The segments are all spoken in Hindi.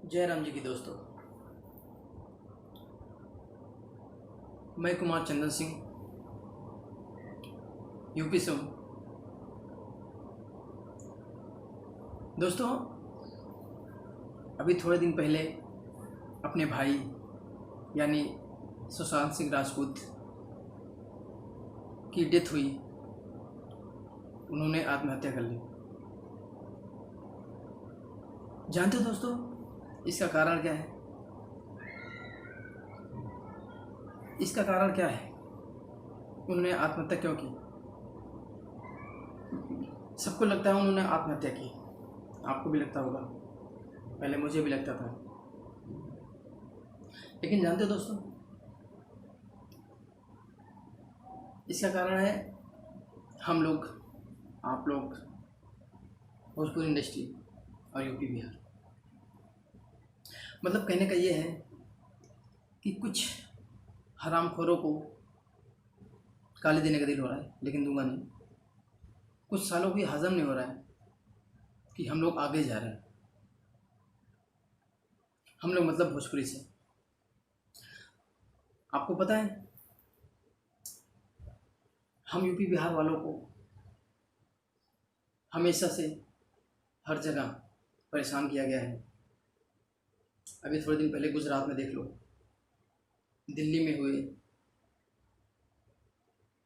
जय राम जी की दोस्तों। मैं कुमार चंदन सिंह यूपी से हूँ। दोस्तों, अभी थोड़े दिन पहले अपने भाई यानी सुशांत सिंह राजपूत की डेथ हुई। उन्होंने आत्महत्या कर ली। जानते हो दोस्तों, इसका कारण क्या है? इसका कारण क्या है? उन्होंने आत्महत्या क्यों की? सबको लगता है उन्होंने आत्महत्या की, आपको भी लगता होगा, पहले मुझे भी लगता था। लेकिन जानते हो दोस्तों, इसका कारण है हम लोग, आप लोग, भोजपुरी इंडस्ट्री और यूपी बिहार। मतलब कहने का ये है कि कुछ हरामखोरों को गाली देने का दिल हो रहा है, लेकिन दूंगा नहीं। कुछ सालों की हजम नहीं हो रहा है कि हम लोग आगे जा रहे हैं। हम लोग मतलब भोजपुरी से, आपको पता है, हम यूपी बिहार वालों को हमेशा से हर जगह परेशान किया गया है। अभी थोड़े दिन पहले गुजरात में देख लो, दिल्ली में हुए,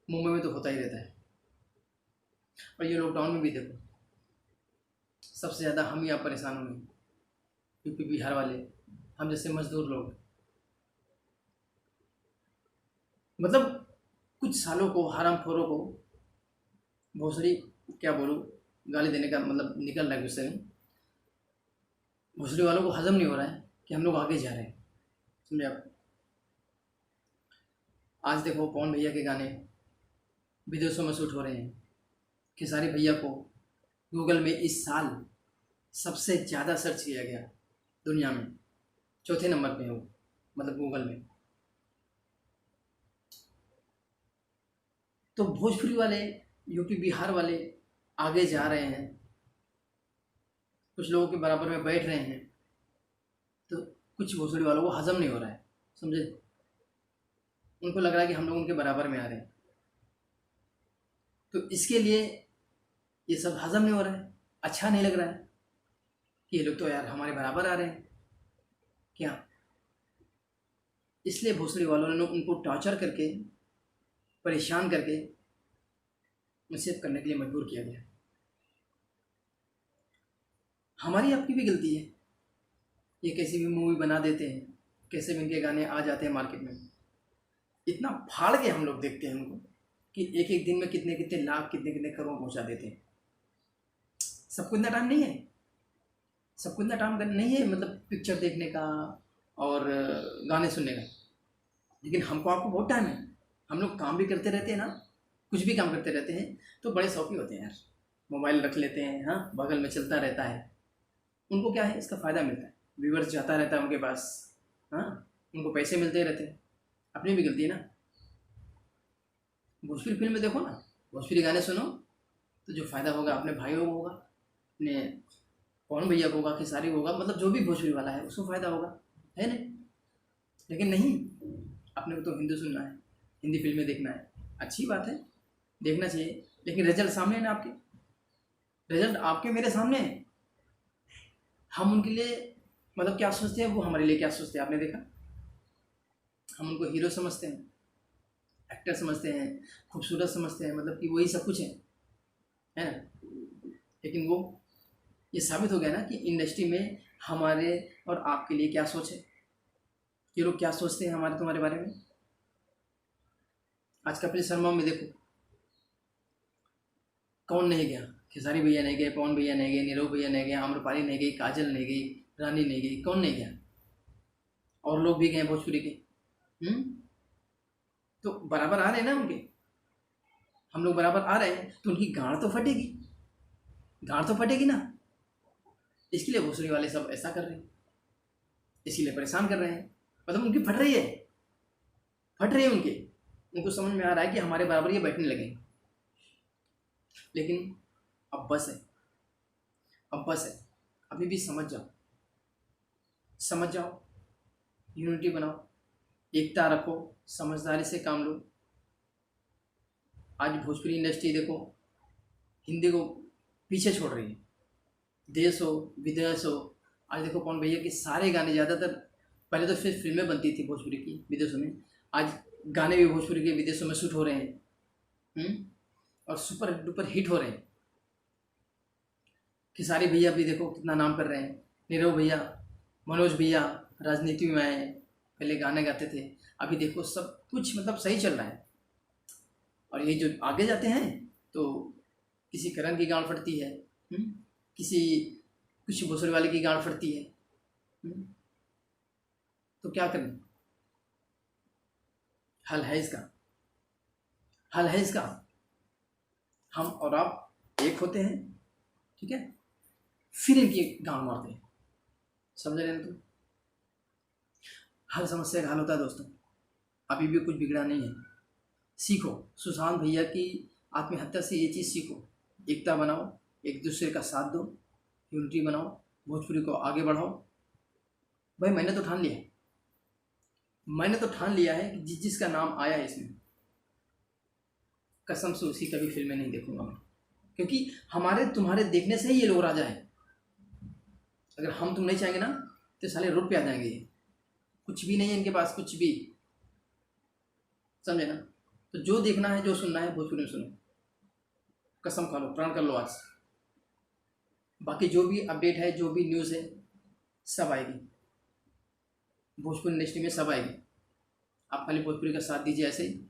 मुंबई में तो होता ही रहता है, और ये लॉकडाउन में भी देखो, सबसे ज़्यादा हम ही आप परेशान हुए, यूपी बिहार वाले, हम जैसे मजदूर लोग। मतलब कुछ सालों को हरामखोरों को भोसड़ी, क्या बोलूँ, गाली देने का मतलब निकल रहा है गुस्से में। भोसड़ी वालों को हजम नहीं हो रहा है कि हम लोग आगे जा रहे हैं। समझे आप? आज देखो, पवन भैया के गाने विदेशों में शूट हो रहे हैं। खेसारी भैया को गूगल में इस साल सबसे ज़्यादा सर्च किया गया दुनिया में, चौथे नंबर पे है वो, मतलब गूगल में। तो भोजपुरी वाले, यूपी बिहार वाले आगे जा रहे हैं, कुछ लोगों के बराबर में बैठ रहे हैं, तो कुछ भोजपुरी वालों को हजम नहीं हो रहा है। समझे? उनको लग रहा है कि हम लोग उनके बराबर में आ रहे हैं, तो इसके लिए ये सब हजम नहीं हो रहा है, अच्छा नहीं लग रहा है कि ये लोग तो यार हमारे बराबर आ रहे हैं क्या। इसलिए भोसड़ी वालों ने उनको टॉर्चर करके, परेशान करके मैसेज करने के लिए मजबूर किया गया। हमारी आपकी भी गलती है। ये कैसी भी मूवी बना देते हैं, कैसे भी इनके गाने आ जाते हैं मार्केट में, इतना फाड़ के हम लोग देखते हैं उनको कि एक एक दिन में कितने कितने लाख, कितने कितने करोड़ पहुंचा देते हैं। सबको इतना टाइम नहीं है, सबको इतना टाइम नहीं है, मतलब पिक्चर देखने का और गाने सुनने का। लेकिन हमको, आपको बहुत टाइम है। हम लोग काम भी करते रहते हैं ना, कुछ भी काम करते रहते हैं, तो बड़े शौकी होते हैं यार, मोबाइल रख लेते हैं, हाँ, बगल में चलता रहता है। उनको क्या है, इसका फ़ायदा मिलता है, व्यूवर्स जाता रहता है उनके पास, हाँ, उनको पैसे मिलते रहते हैं। अपनी भी गलती है ना। भोजपुरी फिल्म में देखो ना, भोजपुरी गाने सुनो, तो जो फ़ायदा होगा अपने भाइयों को होगा, अपने पवन भैया को होगा, खेसारी को होगा, मतलब जो भी भोजपुरी वाला है उसको फ़ायदा होगा, है ना? लेकिन नहीं, अपने को तो हिंदी सुनना है, हिंदी फिल्में देखना है। अच्छी बात है, देखना चाहिए, लेकिन रिजल्ट सामने है ना आपके, रिजल्ट आपके मेरे सामने है। हम उनके लिए मतलब क्या सोचते हैं, वो हमारे लिए क्या सोचते हैं, आपने देखा? हम उनको हीरो समझते हैं, एक्टर समझते हैं, खूबसूरत समझते हैं, मतलब कि वही सब कुछ है ना? लेकिन वो, ये साबित हो गया ना कि इंडस्ट्री में हमारे और आपके लिए क्या सोच है, ये लोग क्या सोचते हैं हमारे तुम्हारे बारे में। आज कपिल शर्मा में देखो, कौन नहीं गया? खेसारी भैया नहीं गए, पवन भैया नहीं गए, नीरव भैया नहीं गए, आम्रपाली नहीं गई, काजल नहीं गई, रानी नहीं गई, कौन नहीं गया? और लोग भी गए भोजपुरी के। तो बराबर आ रहे हैं ना उनके, हम लोग बराबर आ रहे हैं, तो उनकी गांड तो फटेगी, गांड तो फटेगी ना। इसके लिए भोसड़ी वाले सब ऐसा कर रहे हैं, इसीलिए परेशान कर रहे हैं। मतलब उनकी फट रही है, फट रही है उनकी, उनको समझ में आ रहा है कि हमारे बराबर ये बैठने लगेंगे। लेकिन अब बस है, अब बस है, अभी भी समझ जाओ, समझ जाओ, यूनिटी बनाओ, एकता रखो, समझदारी से काम लो। आज भोजपुरी इंडस्ट्री देखो हिंदी को पीछे छोड़ रही है, देश हो विदेश हो। आज देखो पवन भैया के सारे गाने ज़्यादातर, पहले तो सिर्फ फिल्में बनती थी भोजपुरी की विदेशों में, आज गाने भी भोजपुरी के विदेशों में शूट हो रहे हैं। और सुपर डुपर हिट हो रहे हैं। खेसारी भैया भी देखो कितना नाम कर रहे हैं, नीरव भैया, मनोज भैया राजनीति में आए, पहले गाने गाते थे, अभी देखो सब कुछ मतलब सही चल रहा है। और ये जो आगे जाते हैं तो किसी करण की गांड फटती है, किसी कुछ भोसड़ी वाले की गांड फटती है, तो क्या करें? हल है इसका, हल है इसका, हम और आप एक होते हैं, ठीक है, फिर इनकी गांड मारते हैं। समझ रहे हैं तुम? हर समस्या का हल होता है दोस्तों, अभी भी कुछ बिगड़ा नहीं है। सीखो, सुशांत भैया की आत्महत्या से ये चीज़ सीखो, एकता बनाओ, एक दूसरे का साथ दो, यूनिटी बनाओ, भोजपुरी को आगे बढ़ाओ। भाई मैंने तो ठान लिया है, मैंने तो ठान लिया है कि जिस जिसका नाम आया है इसमें, कसम से उसकी कभी फिल्में नहीं देखूंगा मैं, क्योंकि हमारे तुम्हारे देखने से ही ये लोग राजा हैं। अगर हम तुम नहीं चाहेंगे ना तो साले रुट पे आ जाएंगे ये, कुछ भी नहीं है इनके पास, कुछ भी, समझे ना? तो जो देखना है जो सुनना है भोजपुरी में सुनो, कसम खा लो, प्राण कर लो आज। बाकी जो भी अपडेट है, जो भी न्यूज़ है, सब आएगी भोजपुरी इंडस्ट्री में, सब आएगी। आप खाली भोजपुरी का साथ दीजिए, ऐसे ही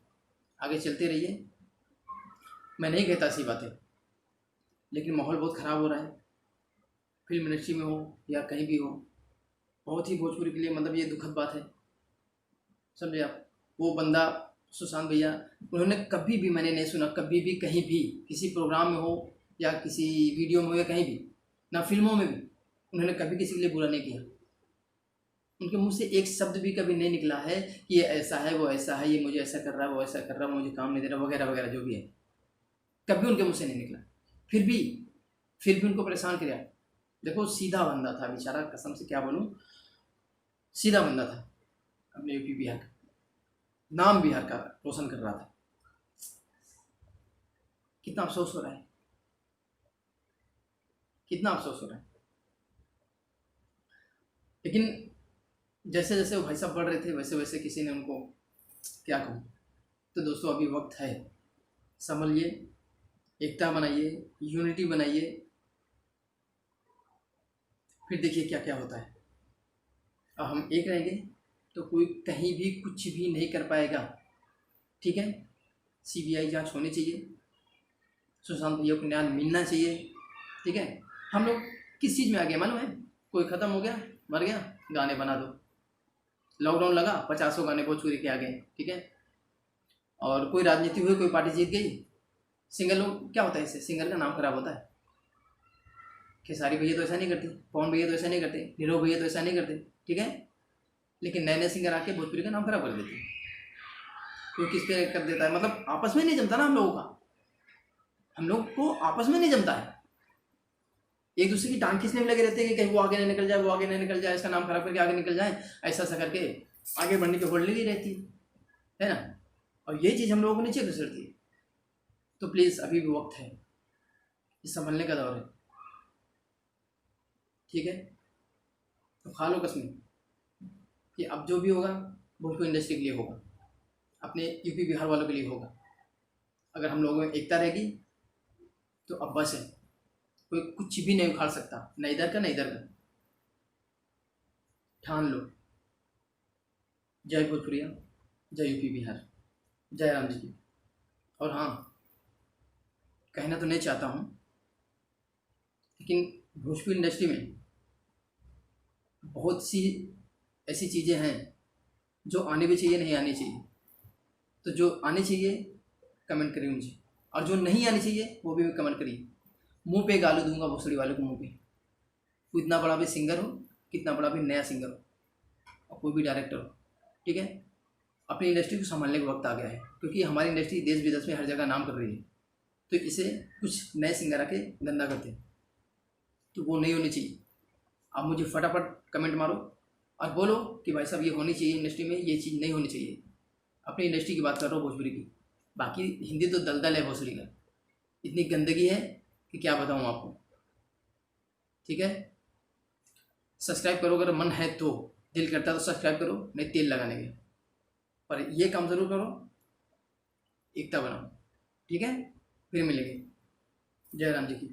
आगे चलते रहिए। मैं नहीं कहता ऐसी बातें, लेकिन माहौल बहुत ख़राब हो रहा है, फिल्म इंडस्ट्री में हो या कहीं भी हो, बहुत ही भोजपुरी के लिए मतलब ये दुखद बात है, समझे आप? वो बंदा सुशांत भैया, उन्होंने कभी भी, मैंने नहीं सुना कभी भी कहीं भी किसी प्रोग्राम में हो या किसी वीडियो में हो या कहीं भी, ना फिल्मों में भी, उन्होंने कभी किसी के लिए बुरा नहीं किया। उनके मुंह से एक शब्द भी कभी नहीं निकला है कि ये ऐसा है, वो ऐसा है, ये मुझे ऐसा कर रहा है, वो ऐसा कर रहा है, मुझे काम नहीं दे रहा, वगैरह वगैरह जो भी है, कभी उनके मुंह से नहीं निकला। फिर भी उनको परेशान किया। देखो सीधा बंदा था बेचारा, कसम से क्या बोलूँ, सीधा बंदा था, अपने यूपी बिहार का नाम बिहार का रोशन कर रहा था। कितना अफसोस हो रहा है, कितना अफसोस हो रहा है। लेकिन जैसे जैसे वो भाई साहब बढ़ रहे थे, वैसे वैसे किसी ने उनको, क्या कहूँ। तो दोस्तों अभी वक्त है, संभलिए, एकता बनाइए, यूनिटी बनाइए, फिर देखिए क्या क्या होता है। अब हम एक रहेंगे तो कोई कहीं भी कुछ भी नहीं कर पाएगा, ठीक है? सीबीआई जांच होनी चाहिए, सुशांत भैया को न्याय मिलना चाहिए, ठीक है? हम लोग किस चीज़ में आ गए मालूम है? कोई ख़त्म हो गया, मर गया, गाने बना दो। लॉकडाउन लगा, 50 गाने भोजपुरी के आ गए, ठीक है? और कोई राजनीति हुई, कोई पार्टी जीत गई, सिंगर लोग, क्या होता है इससे? सिंगर का नाम खराब होता है। खेसारी भैया तो ऐसा नहीं करते, पवन भैया तो ऐसा नहीं करते, नीरव भैया तो ऐसा नहीं करते, ठीक है? लेकिन नए नए सिंगर आके भोजपुरी का नाम खराब कर देते हैं। कोई किस पे कर देता है, मतलब आपस में नहीं जमता ना हम लोगों का, हम लोग को आपस में नहीं जमता है, एक दूसरे की टांग खींचने में लगे रहते हैं कि कहीं वो आगे नहीं निकल जाए, वो आगे नहीं निकल जाए, इसका नाम खराब करके आगे निकल जाए, ऐसा ऐसा करके आगे बढ़ने की होड़ लगी रहती है ना? और ये चीज़ हम लोगों को नीचे घुसरती है। तो प्लीज़ अभी भी वक्त है, ये संभलने का दौर है, ठीक है? तो खा लो कसम कि अब जो भी होगा भोजपुरी इंडस्ट्री के लिए होगा, अपने यूपी बिहार वालों के लिए होगा। अगर हम लोगों में एकता रहेगी तो अब बस है, कोई कुछ भी नहीं उखाड़ सकता, न इधर का न इधर का। ठान लो। जय भोजपुरिया, जय यूपी बिहार, जय राम जी की। और हाँ, कहना तो नहीं चाहता हूँ, लेकिन भोजपुरी इंडस्ट्री में बहुत सी ऐसी चीज़ें हैं जो आने भी चाहिए, नहीं आनी चाहिए। तो जो आनी चाहिए कमेंट करिए मुझे, और जो नहीं आनी चाहिए वो भी कमेंट करिए। मुंह पे गाली दूंगा भोसड़ी वाले को, मुंह पे। वो इतना बड़ा भी सिंगर हो, कितना बड़ा भी नया सिंगर हो, और कोई भी डायरेक्टर हो, ठीक है? अपनी इंडस्ट्री को संभालने का वक्त आ गया है, क्योंकि हमारी इंडस्ट्री देश विदेश में हर जगह नाम कर रही है। तो इसे कुछ नए सिंगर आके गंदा करते हैं, तो वो नहीं होनी चाहिए। आप मुझे फटाफट कमेंट मारो, और बोलो कि भाई साहब ये होनी चाहिए इंडस्ट्री में, ये चीज़ नहीं होनी चाहिए। अपनी इंडस्ट्री की बात कर रहा हूँ, भोजपुरी की। बाकी हिंदी तो दलदल है भोजपुरी का, इतनी गंदगी है कि क्या बताऊँ आपको। ठीक है, सब्सक्राइब करो अगर मन है तो, दिल करता है तो सब्सक्राइब करो, नहीं तेल लगाने के, पर ये काम ज़रूर करो, एकता बनाओ। ठीक है, फिर मिलेंगे। जय राम जी की।